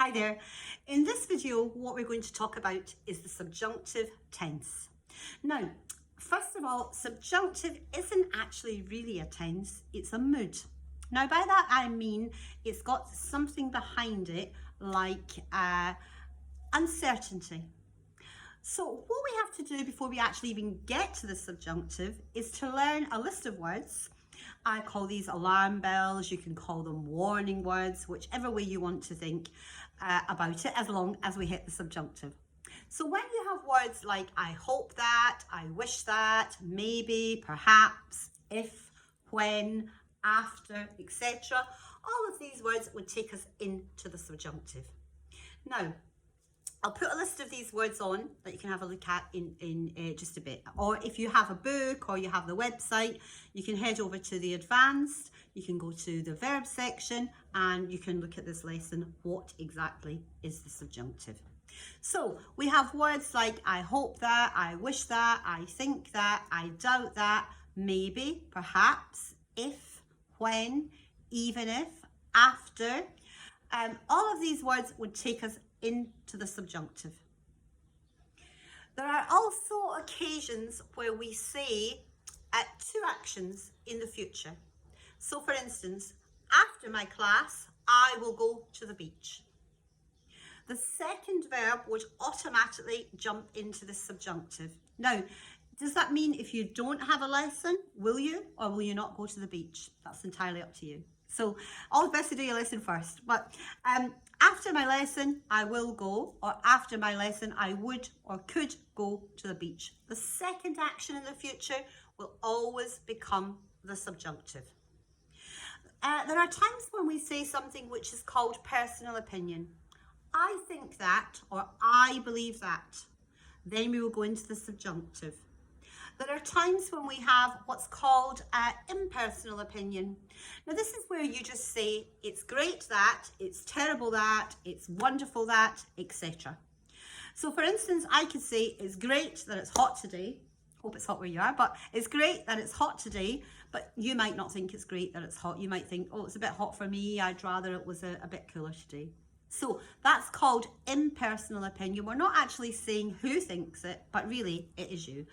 Hi there. In this video, what we're going to talk about is the subjunctive tense. Now, first of all, subjunctive isn't actually really a tense, it's a mood. Now, by that I mean it's got something behind it like uncertainty. So what we have to do before we actually even get to the subjunctive is to learn a list of words. I call these alarm bells, you can call them warning words, whichever way you want to think about it, as long as we hit the subjunctive. So when you have words like I hope that, I wish that, maybe, perhaps, if, when, after, etc., all of these words would take us into the subjunctive. Now, I'll put a list of these words on that you can have a look at in just a bit. Or if you have a book or you have the website, you can head over to the advanced, you can go to the verb section and you can look at this lesson, what exactly is the subjunctive. So we have words like I hope that, I wish that, I think that, I doubt that, maybe, perhaps, if, when, even if, after. All of these words would take us into the subjunctive. There are also occasions where we say two actions in the future. So for instance, after my class, I will go to the beach. The second verb would automatically jump into the subjunctive. Now, does that mean if you don't have a lesson, will you or will you not go to the beach? That's entirely up to you. So always best to do your lesson first. But after my lesson, I will go, or after my lesson, I would or could go to the beach. The second action in the future will always become the subjunctive. There are times when we say something which is called personal opinion. I think that, or I believe that. Then we will go into the subjunctive. There are times when we have what's called impersonal opinion. Now this is where you just say it's great that, it's terrible that, it's wonderful that, etc. So for instance, I could say it's great that it's hot today. Hope it's hot where you are, but it's great that it's hot today, but you might not think it's great that it's hot. You might think, oh, it's a bit hot for me, I'd rather it was a bit cooler today. So that's called impersonal opinion. We're not actually saying who thinks it, but really it is you.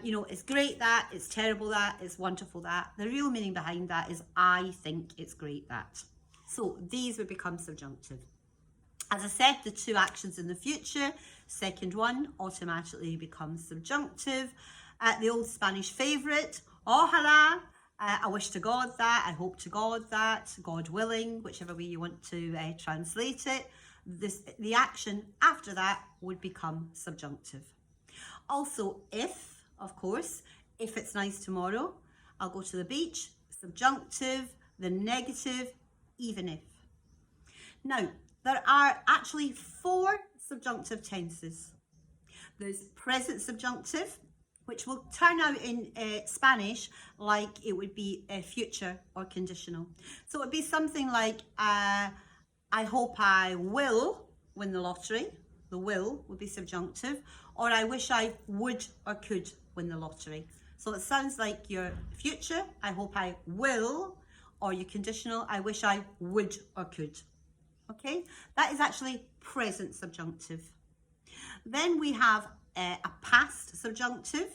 You know, it's great that, it's terrible that, it's wonderful that. The real meaning behind that is I think it's great that. So these would become subjunctive. As I said, the two actions in the future, second one automatically becomes subjunctive. The old Spanish favourite, ojalá, I wish to God that, I hope to God that, God willing, whichever way you want to translate it. The action after that would become subjunctive. Also, if, of course, if it's nice tomorrow, I'll go to the beach, subjunctive, the negative, even if. Now, there are actually 4 subjunctive tenses. There's present subjunctive, which will turn out in Spanish like it would be a future or conditional. So it would be something like, I hope I will win the lottery. The will would be subjunctive. Or I wish I would or could win the lottery. So it sounds like your future, I hope I will, or your conditional, I wish I would or could. Okay, that is actually present subjunctive. Then we have a past subjunctive,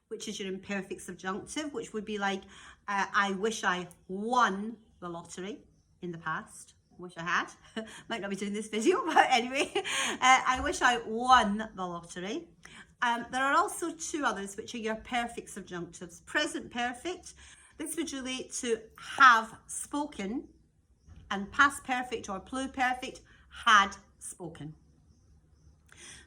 which is your imperfect subjunctive, which would be like, I wish I won the lottery in the past. Wish I had. Might not be doing this video, but anyway, I wish I won the lottery. There are also 2 others, which are your perfect subjunctives. Present perfect, this would relate to have spoken, and past perfect or pluperfect, had spoken.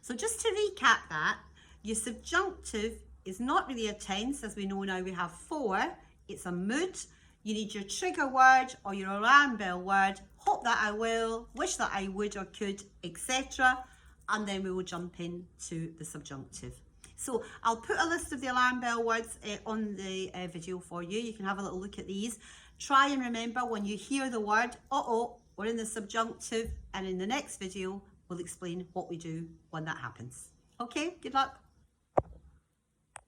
So just to recap that, your subjunctive is not really a tense, as we know now we have 4. It's a mood. You need your trigger word or your alarm bell word, hope that I will, wish that I would or could, etc. And then we will jump into the subjunctive. So I'll put a list of the alarm bell words on the video for you. You can have a little look at these. Try and remember when you hear the word, uh-oh, we're in the subjunctive, and in the next video, we'll explain what we do when that happens. Okay, good luck.